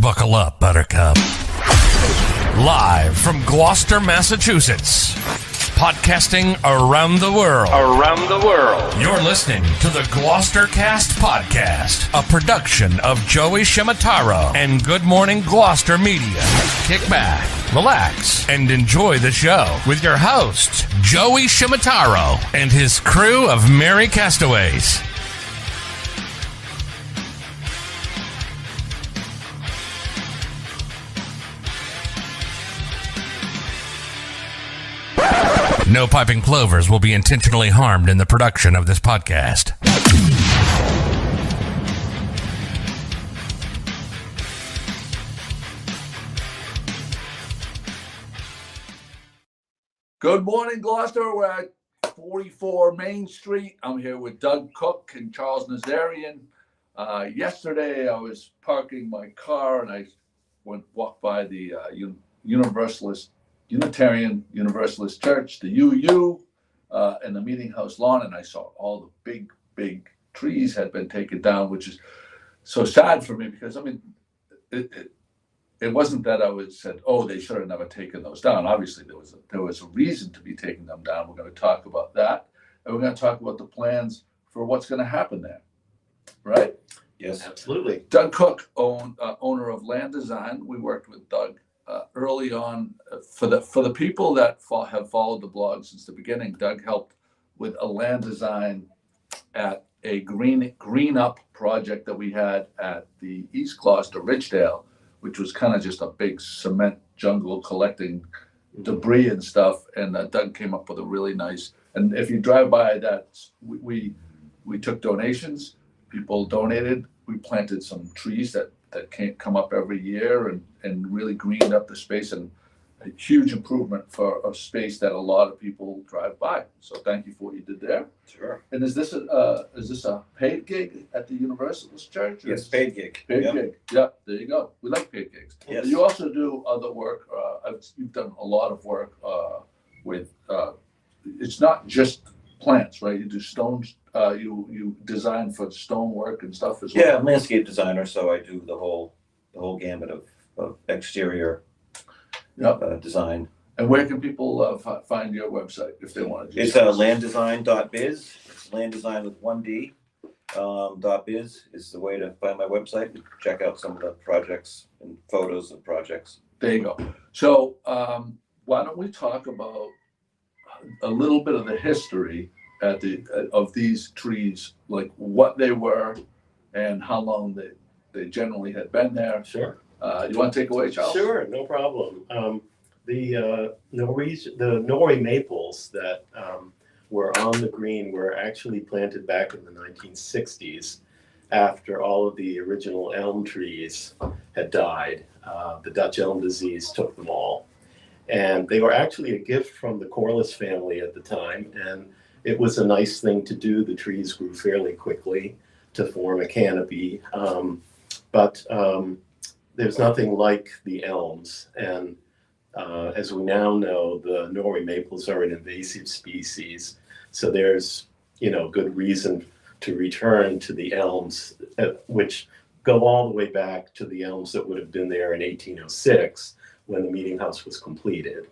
Buckle up, Buttercup. Live from Gloucester, Massachusetts. Podcasting around the world. You're listening to the Gloucester Cast Podcast, a production of Joey Shimataro and Good Morning Gloucester Media. Kick back, relax, and enjoy the show with your host, Joey Shimataro, and his crew of merry castaways. No piping plovers will be intentionally harmed in the production of this podcast. Good morning, Gloucester. We're at 44 Main Street. I'm here with Doug Cook and Charles Nazarian. Yesterday, I was parking my car and I walked by the Unitarian Universalist Church, the UU, and the Meetinghouse lawn, and I saw all the big trees had been taken down, which is so sad for me because, I mean, it wasn't that I said, oh, they should have never taken those down. Obviously, there was a reason to be taking them down. We're going to talk about that, and we're going to talk about the plans for what's going to happen there, right? Yes, absolutely. Doug Cook, owner of Land Design. We worked with Doug early on. For the people that have followed the blog since the beginning, Doug helped with a land design at a green up project that we had at the East Gloucester Ridgedale, which was kind of just a big cement jungle collecting debris and stuff. And Doug came up with a really nice, and if you drive by that, we took donations, people donated, we planted some trees that can't come up every year and really greened up the space, and a huge improvement for a space that a lot of people drive by. So thank you for what you did there. Sure. And is this a paid gig at the Universalist Church? Yes, paid gig. Paid gig. Yeah, there you go. We like paid gigs. Yes. You also do other work. You've done a lot of work with. It's not just plants, right? You do stones. You design for stonework and stuff as well. Yeah, I'm a landscape designer, so I do the whole gamut of exterior design. And where can people find your website if they want to do It's landdesign.biz. It's landdesign with one D. .biz is the way to find my website and check out some of the projects and photos of projects. There you go. So why don't we talk about a little bit of the history of these trees, like what they were and how long they generally had been there. Sure. You want to take away, Charles? Sure, no problem. The Norway maples that were on the green were actually planted back in the 1960s after all of the original elm trees had died. The Dutch elm disease took them all. And they were actually a gift from the Corliss family at the time, and it was a nice thing to do. The trees grew fairly quickly to form a canopy, but there's nothing like the elms. And as we now know, the Norway maples are an invasive species, so there's good reason to return to the elms, which go all the way back to the elms that would have been there in 1806 when the Meetinghouse was completed.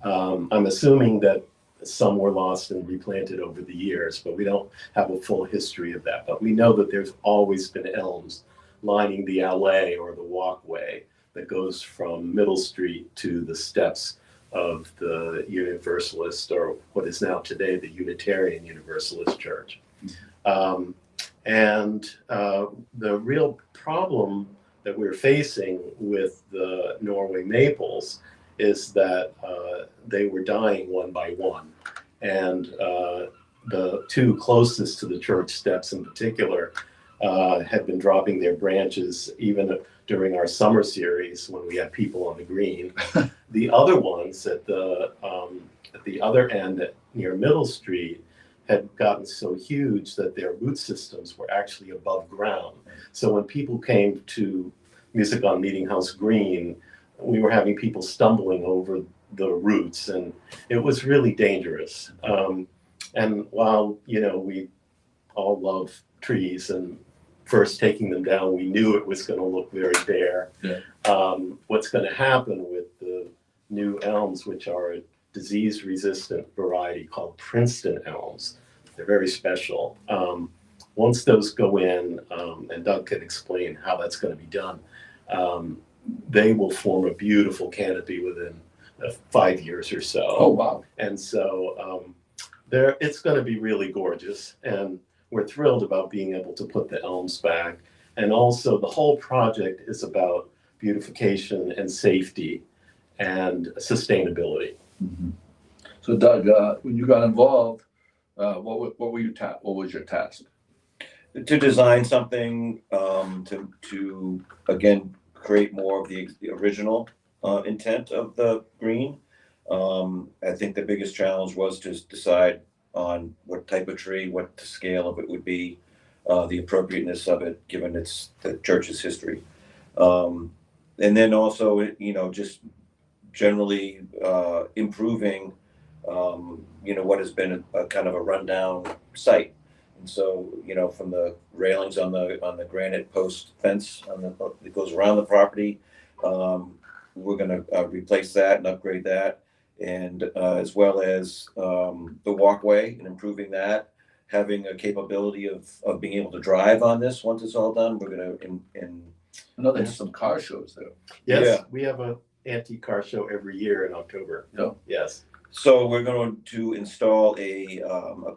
I'm assuming that some were lost and replanted over the years, but we don't have a full history of that. But we know that there's always been elms lining the alley or the walkway that goes from Middle Street to the steps of the Universalist, or what is now today the Unitarian Universalist Church. And the real problem that we're facing with the Norway maples is that they were dying one by one. And the two closest to the church steps in particular had been dropping their branches even during our summer series when we had people on the green. The other ones at the other end near Middle Street had gotten so huge that their root systems were actually above ground. So when people came to Music on Meetinghouse Green, we were having people stumbling over the roots, and it was really dangerous. And while we all love trees and first taking them down, we knew it was going to look very bare. Yeah. What's going to happen with the new elms, which are a disease-resistant variety called Princeton elms, they're very special. Once those go in, and Doug can explain how that's going to be done, they will form a beautiful canopy within 5 years or so. Oh, wow. And so it's going to be really gorgeous. And we're thrilled about being able to put the elms back. And also the whole project is about beautification and safety and sustainability. Mm-hmm. So Doug, when you got involved, what was your task? To design something to again create more of the original intent of the green. I think the biggest challenge was to decide on what type of tree, what the scale of it would be, the appropriateness of it given the church's history, and then also just generally improving what has been a kind of a rundown site. And so, from the railings on the granite post fence that goes around the property, we're going to replace that and upgrade that, and as well as the walkway and improving that, having a capability of being able to drive on this once it's all done. We're going to. I know there's some car shows there. Yes, Yeah. we have an antique car show every year in October. Yeah. Yes. So we're going to install a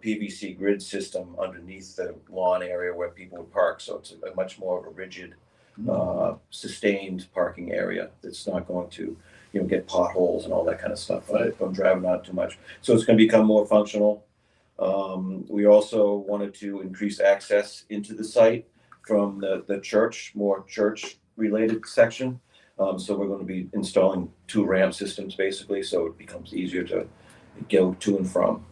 PVC grid system underneath the lawn area where people would park. So it's a much more of a rigid, sustained parking area that's not going to, get potholes and all that kind of stuff from driving out too much. So it's going to become more functional. We also wanted to increase access into the site from the church, more church-related section. So we're going to be installing 2 ramp systems basically, so it becomes easier to go to and from.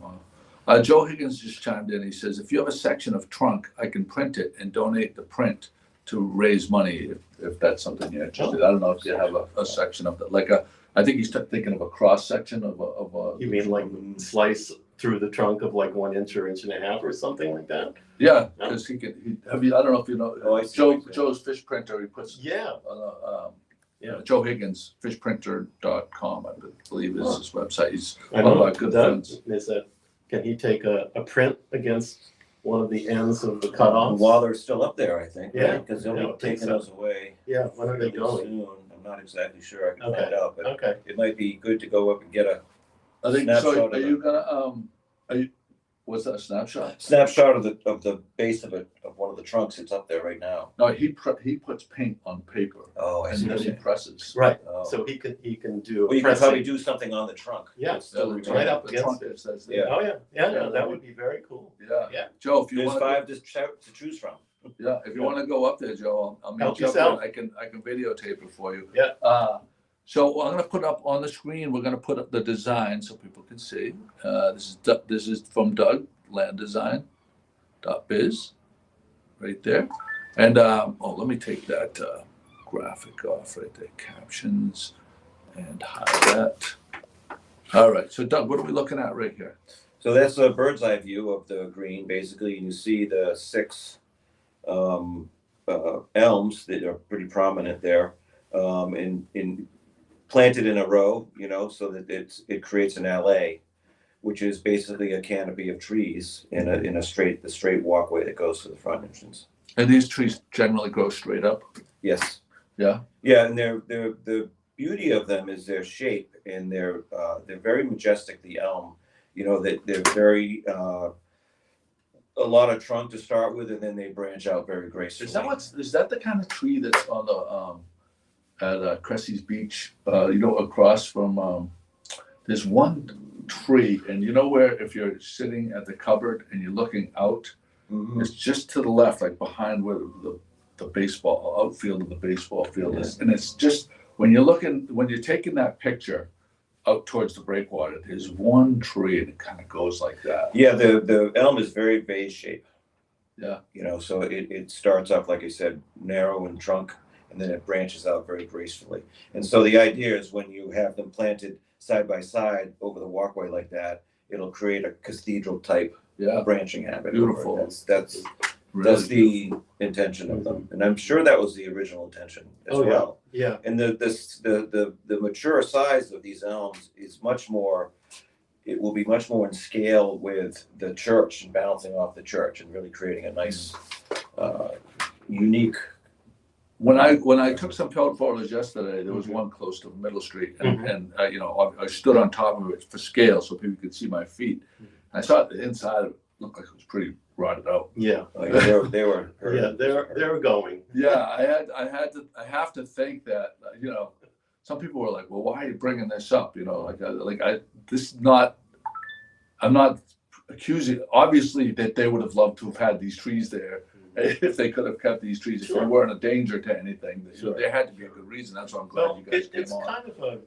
Joe Higgins just chimed in. He says, if you have a section of trunk, I can print it and donate the print to raise money if that's something you're interested in. I don't know if you have a section of that, I think he's thinking of a cross section of a. You mean like slice through the trunk of like 1 inch or 1.5 inches or something like that? Yeah, because I don't know if you know, Oh, I see. Joe's fish printer, he puts. Yeah. Joe Higgins, fishprinter.com, I believe is his website. He's I one of know. our good Doug, friends. can he take a print against one of the ends of the cutoffs? While they're still up there, I think, Yeah. because they'll Yeah, I be think taking so. those away. Yeah, when are they really going? Soon. I'm not exactly sure. I can Okay. find out, but Okay. it might be good to go up and get a I think, snapshot so of are you gonna, what's that, a snapshot? snapshot of the base of one of the trunks. It's up there right now. No, he puts paint on paper Oh, I and see. then he presses. Right. Oh. So he can do. Well, you could pressing. probably do something on the trunk. Yeah. It's still the remain. right up the against trunk it. it says Yeah. there. Oh yeah, Yeah. that would be very cool. Yeah. Yeah. Joe, if you There's want 5 to choose from. Yeah, if you want to go up there, Joe, I'll meet Help you up yourself. there. I can videotape it for you. Yeah. So I'm going to put up on the screen. We're going to put up the design so people can see. This is from Doug, landdesign.biz, right there. And let me take that graphic off right there. Captions and hide that. All right. So Doug, what are we looking at right here? So that's a bird's eye view of the green, basically, and you see the 6 elms that are pretty prominent there, in planted in a row, so that it creates an alley, which is basically a canopy of trees in the straight walkway that goes to the front entrance. And these trees generally grow straight up. Yes. Yeah. Yeah, and the beauty of them is their shape, and they're very majestic. The elm, that they're very a lot of trunk to start with, and then they branch out very gracefully. Is that the kind of tree that's on the at Cressy's Beach? Across from there's one tree, and where if you're sitting at the cupboard and you're looking out, it's just to the left, like behind where the baseball outfield of the baseball field is, and it's just when you're taking that picture out towards the breakwater, there's one tree and it kind of goes like that. Yeah, the elm is very vase shaped. Yeah. So it starts off, like I said, narrow in trunk, and then it branches out very gracefully. And so the idea is when you have them planted side by side over the walkway like that, it'll create a cathedral type branching habit. Beautiful. That's That's the intention of them, and I'm sure that was the original intention as well. Yeah. And the mature size of these elms is much more. It will be much more in scale with the church and balancing off the church and really creating a nice, unique. When I took some photos yesterday, there was one close to Middle Street, and you know, I stood on top of it for scale so people could see my feet. I thought the inside of it looked like it was pretty rotted out. Yeah. They were. Yeah, they're going. Yeah, I have to think that, you know, some people were like, well, why are you bringing this up? You know, this is not. I'm not accusing. Obviously, that they would have loved to have had these trees there. If they could have kept these trees, if they weren't a danger to anything, you know, there had to be a good reason. That's why I'm glad you guys came on. Kind of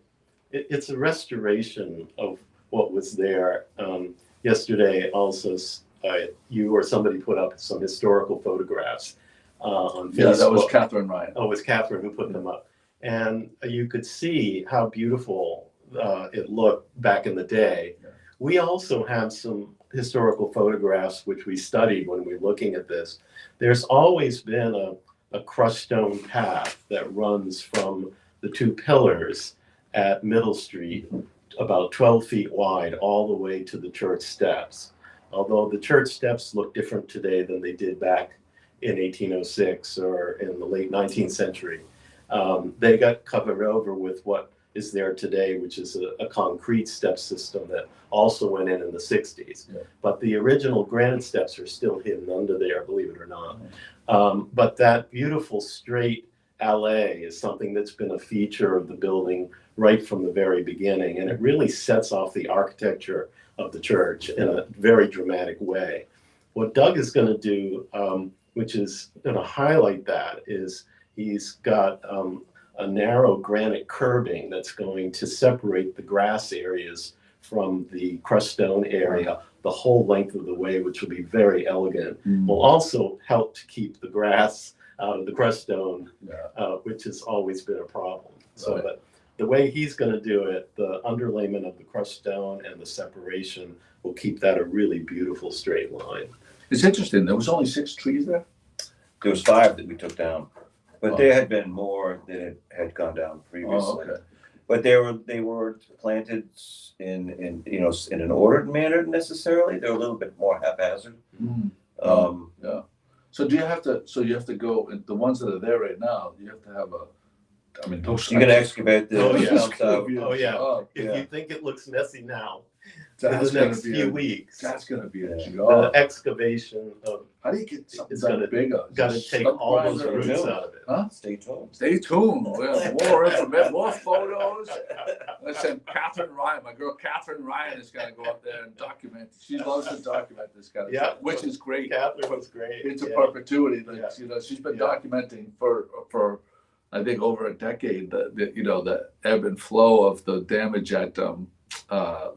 it's a restoration of what was there. Yesterday, also, you or somebody put up some historical photographs on Facebook. Yeah, that was Catherine Ryan. Oh, it was Catherine who put them up, and you could see how beautiful it looked back in the day. Yeah. We also have some historical photographs which we studied when we were looking at this. There's always been a crushed stone path that runs from the two pillars at Middle Street, about 12 feet wide, all the way to the church steps. Although the church steps look different today than they did back in 1806 or in the late 19th century. They got covered over with what is there today, which is a concrete step system that also went in the 60s. Yeah. But the original granite steps are still hidden under there, believe it or not. But that beautiful straight alley is something that's been a feature of the building right from the very beginning, and it really sets off the architecture of the church in a very dramatic way. What Doug is going to do, which is going to highlight that, is he's got a narrow granite curbing that's going to separate the grass areas from the crushed stone area the whole length of the way, which will be very elegant. Will also help to keep the grass out of the crushed stone, which has always been a problem. So that the way he's going to do it, the underlayment of the crushed stone and the separation will keep that a really beautiful straight line. It's interesting. There was only 6 trees there. There was 5 that we took down. But there had been more that had gone down previously. Okay. But they were planted in an ordered manner necessarily. They're a little bit more haphazard. Yeah. So you have to go, the ones that are there right now, you have to have those. You're gonna excavate the If you think it looks messy now, in the next few weeks, that's gonna be a job. The excavation of how do you get something that bigger? Got to take all those roots out of it. Huh? Stay tuned. Stay tuned. We have more information, more photos. Listen, Catherine Ryan, my girl Catherine Ryan is gonna go up there and document. She loves to document this kind of stuff, which is great. Catherine was great. It's a perpetuity. She's been documenting for I think over a decade the ebb and flow of the damage at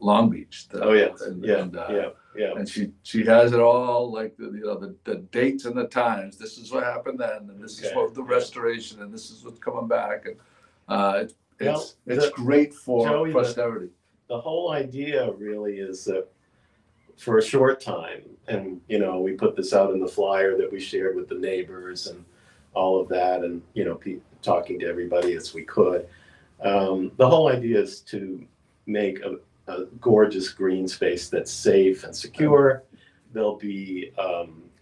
Long Beach. And she has it all, like the dates and the times. This is what happened then, and this is what the restoration, and this is what's coming back, and it's great for Joey, posterity. The whole idea really is that for a short time, and we put this out in the flyer that we shared with the neighbors and all of that, and talking to everybody as we could. The whole idea is to make a gorgeous green space that's safe and secure. There'll be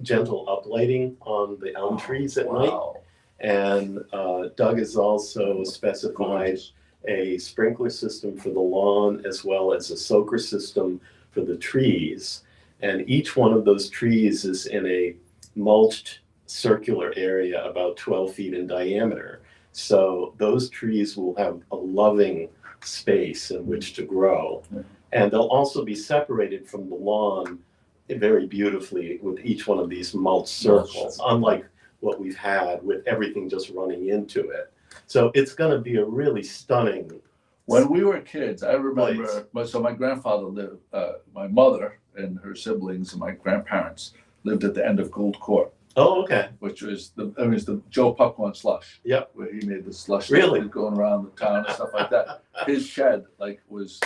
gentle uplighting on the elm trees at night. And Doug has also specified a sprinkler system for the lawn as well as a soaker system for the trees. And each one of those trees is in a mulched circular area about 12 feet in diameter. So those trees will have a loving space in which to grow. And they'll also be separated from the lawn very beautifully with each one of these mulched circles, unlike what we've had with everything just running into it. So it's going to be a really stunning. When we were kids, I remember, so my grandfather lived, my mother and her siblings and my grandparents lived at the end of Gould Court. Oh, okay. which was the Joe Popcorn slush. Yep. Where he made the slush Really? going around the town and stuff like that. His shed was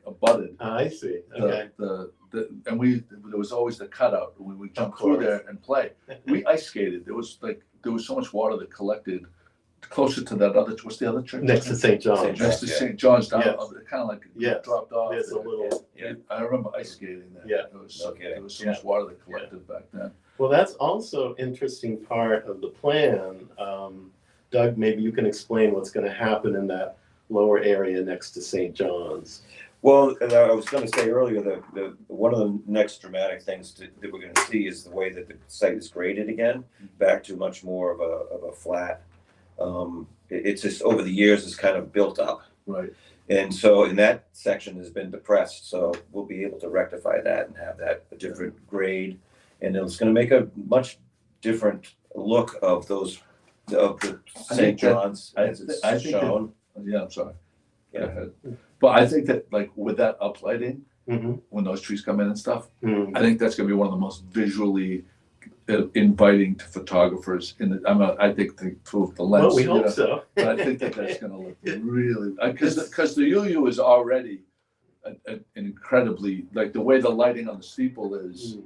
abutted. I see. Okay. And there was always the cutout when we jump through there and play. We ice skated. There was so much water that collected closer to that other. What's the other church? Next to St. John's. Next to St. John's, down. Yes. Kind of like Yes. dropped off. There's a little. Yeah. I remember ice skating there. Yeah. There was Okay. so much water that collected back then. Well, that's also interesting part of the plan. Doug, maybe you can explain what's going to happen in that lower area next to St. John's. Well, and I was going to say earlier that one of the next dramatic things that we're going to see is the way that the site is graded again, back to much more of a flat. It's just over the years it's kind of built up, Right. and so in that section has been depressed. So we'll be able to rectify that and have that a different grade, and it's going to make a much different look of the St. John's as it's shown. Yeah, I'm sorry. Yeah. Go ahead. But I think that with that uplighting, Mm-hmm. when those trees come in and stuff, Mm-hmm. I think that's going to be one of the most visually inviting to photographers. I think through the lens. Well, we hope so. But I think that's going to look really because the UU is already an incredibly the way the lighting on the steeple is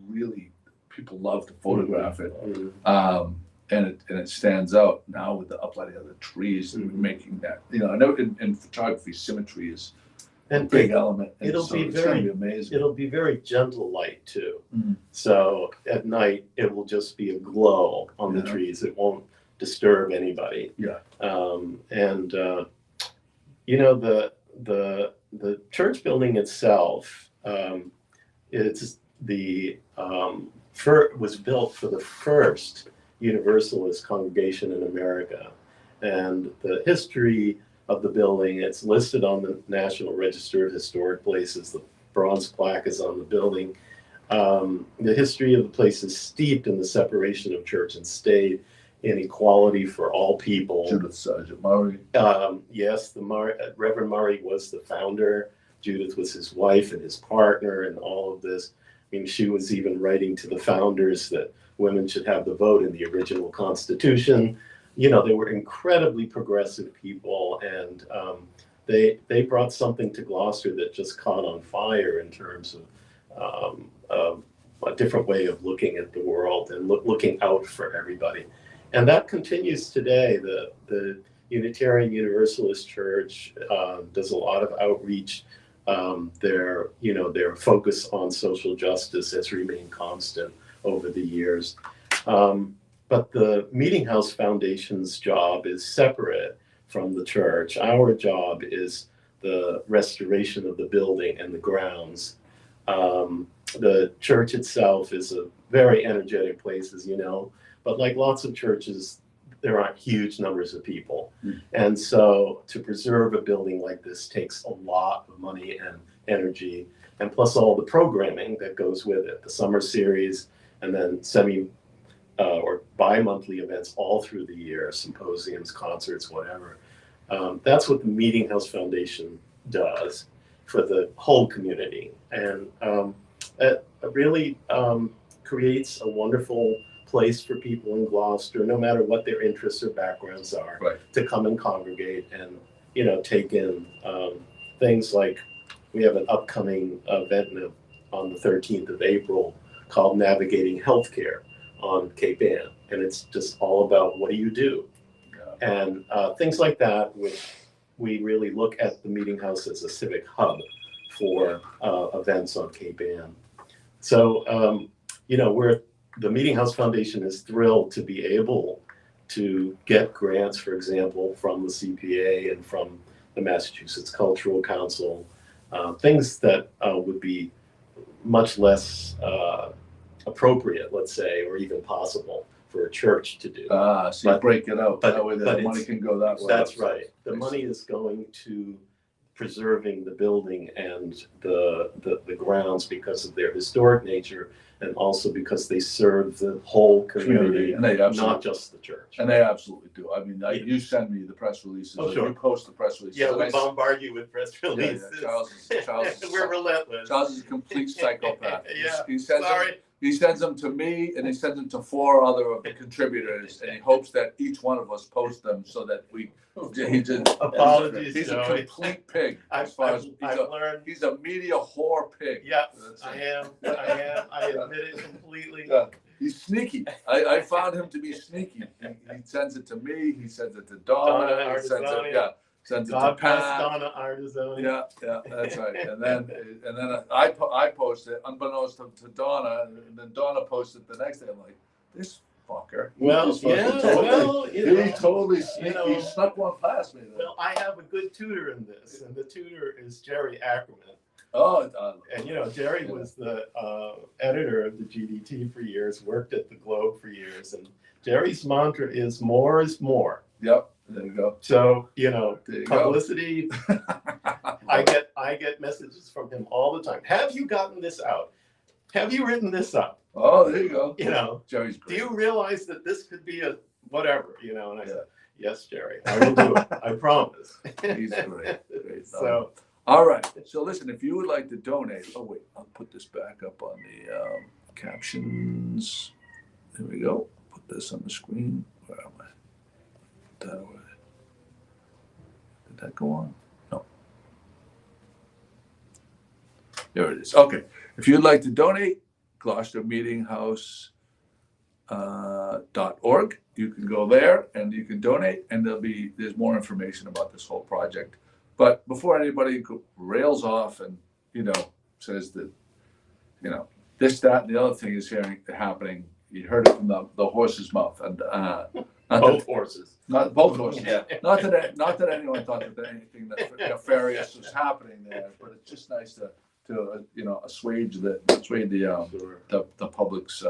really, people love to photograph it. Mm-hmm. And it stands out now with the uplighting of the trees and making that, I know in photography, symmetry is a big element. And it'll so be it's gonna be amazing. It'll be very gentle light too. Mhm. So at night it will just be a glow on the Yeah. trees. It won't disturb anybody. Yeah. The church building itself, it's was built for the first Universalist congregation in America, and the history of the building, it's listed on the National Register of Historic Places. The bronze plaque is on the building. The history of the place is steeped in the separation of church and state, inequality for all people. Judith Sargent Murray. Yes, Reverend Murray was the founder. Judith was his wife and his partner and all of this. I mean, she was even writing to the founders that women should have the vote in the original Constitution. They were incredibly progressive people, and they brought something to Gloucester that just caught on fire in terms of a different way of looking at the world and looking out for everybody. And that continues today. The Unitarian Universalist Church does a lot of outreach. Their focus on social justice has remained constant over the years. But the Meetinghouse Foundation's job is separate from the church. Our job is the restoration of the building and the grounds. The church itself is a very energetic place, as you know, but like lots of churches, there aren't huge numbers of people. And so to preserve a building like this takes a lot of money and energy, and plus all the programming that goes with it, the summer series, and then or bi-monthly events all through the year, symposiums, concerts, whatever. That's what the Meetinghouse Foundation does for the whole community. And it really creates a wonderful place for people in Gloucester, no matter what their interests or backgrounds are, Right. to come and congregate and, take in things like, we have an upcoming event on the 13th of April called Navigating Healthcare on Cape Ann, and it's just all about what do you do, and things like that, which we really look at the Meetinghouse as a civic hub for events on Cape Ann. So the Meetinghouse Foundation is thrilled to be able to get grants, for example, from the CPA and from the Massachusetts Cultural Council, things that would be much less appropriate, let's say, or even possible for a church to do. So you break it out. That way the money can go that way. That's right. The money is going to preserving the building and the grounds because of their historic nature, and also because they serve the whole community, and they not just the church. And they absolutely do. I mean, you send me the press releases. Oh, sure. You post the press releases. Yeah, we bombard you with press Yeah, releases. Charles is We're relentless. Charles is a complete psychopath. Yeah, He sends sorry. He sends them to me, and he sends them to 4 other of the contributors, and he hopes that each one of us post them so that he just Apologies, he's a Joey. complete pig as far as I've learned. he's a media whore pig. Yeah, That's I it. am. I admit it completely. Yeah. He's sneaky. I found him to be sneaky. He sends it to me. He sends it to Donna. Donna He sends it, Artisani. sends it God to bless Pat. Donna Artisani. Yeah, that's right. And then I post it unbeknownst to Donna, and then Donna posted the next day. I'm like, this fucker. Well, He's fucking yeah, totally- well, he totally sneaky. know, He snuck one past me. Then. Well, I have a good tutor in this, and the tutor is Jerry Ackerman. Oh, And Jerry was the editor of the GDT for years, worked at the Globe for years, and Jerry's mantra is more is more. yep. There you go. So There you go. publicity. I get messages from him all the time. Have you gotten this out? Have you written this up? Oh, there you go. Jerry's Do great. you realize that this could be a whatever? And I Yeah. said, yes, Jerry, I will do it. I promise. He's great. So. All right. So listen, if you would like to donate, oh wait, I'll put this back up on the captions. There we go. Put this on the screen. Where am I? That away. Did that go on? No. There it is. Okay. If you'd like to donate, Gloucester Meetinghouse .org. You can go there and you can donate, and there's more information about this whole project. But before anybody rails off and says that this, that, and the other thing is happening, you heard it from the horse's mouth, and Both horses. not both horses. Yeah. Not that anyone thought that anything nefarious was happening there, but it's just nice to assuage the public's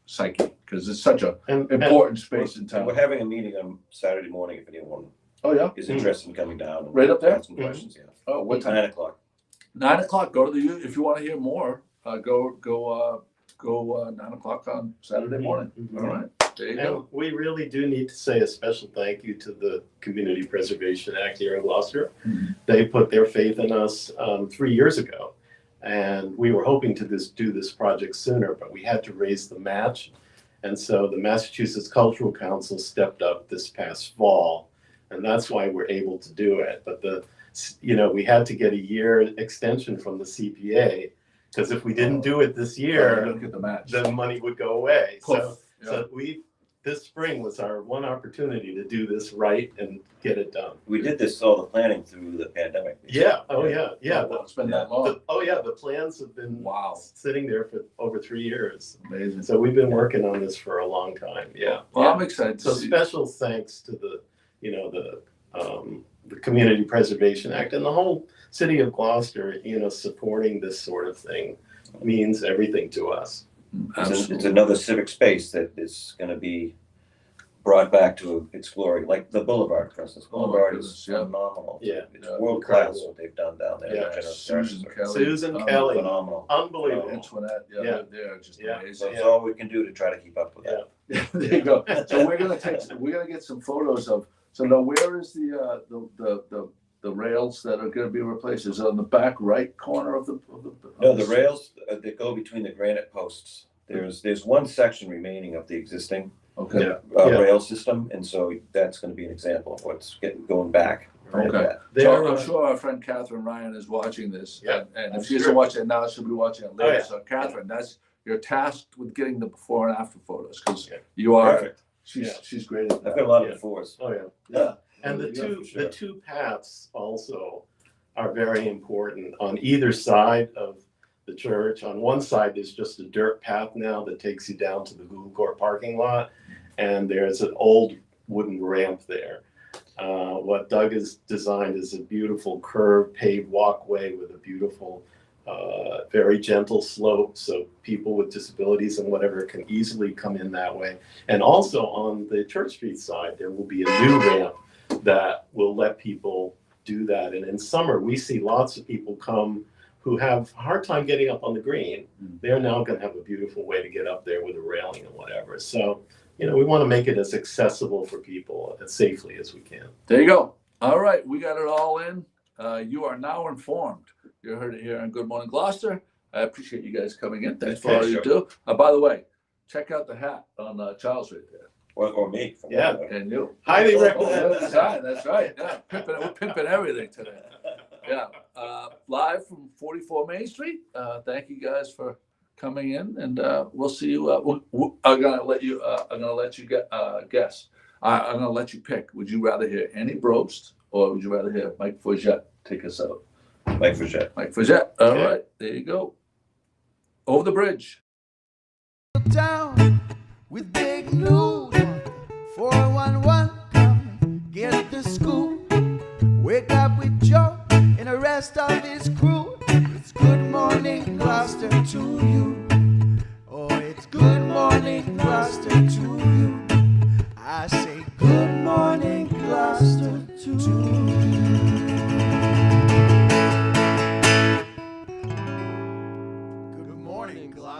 psyche, because it's such a important space in And town. we're having a meeting on Saturday morning if anyone Oh yeah, is interested in coming down. And Right up there? ask some questions, yeah. oh what time? 9:00. 9:00. Go to if you want to hear more. Go 9:00 on Saturday morning. Mhm. All right, there you And go. we really do need to say a special thank you to the Community Preservation Act here in Gloucester. Mhm. They put their faith in us 3 years ago. And we were hoping to do this project sooner, but we had to raise the match. And so the Massachusetts Cultural Council stepped up this past fall, and that's why we're able to do it. But we had to get a year extension from the CPA, because if we didn't do it this year, Look at the match. the money would go away. Poof. Yeah. So this spring was our one opportunity to do this right and get it done. We did all the planning through the pandemic. Yeah, oh yeah. Well, it's been that long. The plans have been Wow, sitting there for over 3 years. amazing. So we've been working on this for a long time. Yeah. Well, Yeah. I'm excited to So see. special thanks to the Community Preservation Act and the whole city of Gloucester. Supporting this sort of thing means everything to us. It's another civic space that is going to be brought back to its glory, like the Boulevard, for instance. Oh, my Boulevard goodness, is yeah. phenomenal. Yeah. It's Yeah. world class Incredible. what they've done down there. Yeah. Generous Susan Gardens are Kelly. Susan Kelly. Phenomenal. Unbelievable. Antoinette, Yeah. they're just Yeah. So amazing. it's all we can do to try to keep up with that. There you go. So we're gonna get some photos of. So now, where is the rails that are going to be replaced? Is it on the back right corner of the? No, the rails that go between the granite posts. There's one section remaining of the existing Okay. Yeah. Yeah. rail system, and so that's going to be an example of what's going back. Right. Okay. They're, So I'm sure our friend Catherine Ryan is watching this, Yeah, and I'm if she isn't sure. watching it now, she'll be watching it later. Oh, yeah. So Catherine, you're tasked with getting the before and after photos, because Yeah. you are. Perfect. She's great at I've that. got a lot Yeah. of befores. Oh yeah. Yeah. And the Yeah, for sure. two paths also are very important on either side of the church. On one side, there's just a dirt path now that takes you down to the Google Court parking lot, and there's an old wooden ramp there. What Doug has designed is a beautiful curved paved walkway with a beautiful, very gentle slope, so people with disabilities and whatever can easily come in that way. And also on the Church Street side, there will be a new ramp that will let people do that. And in summer, we see lots of people come who have a hard time getting up on the green. They're now going to have a beautiful way to get up there with a railing and whatever. So, we want to make it as accessible for people as safely as we can. There you go. All right, we got it all in. You are now informed. You heard it here on Good Morning Gloucester. I appreciate you guys coming in. Thanks for all you do. By the way, check out the hat on Charles right there. Or me. Yeah. And you. Highly recommend. That's right. Yeah, we're pimping everything today. Yeah, live from 44 Main Street. Thank you guys for coming in, and we'll see you. I'm gonna let you guess. I'm gonna let you pick. Would you rather hear Annie Brobst or would you rather hear Mike Forget take us out? Mike Forget. Mike Forget. All right, there you go. Over the bridge. Down with big news. 411, come get the scoop. Wake up with Joe and the rest of his crew. It's Good Morning Gloucester to you.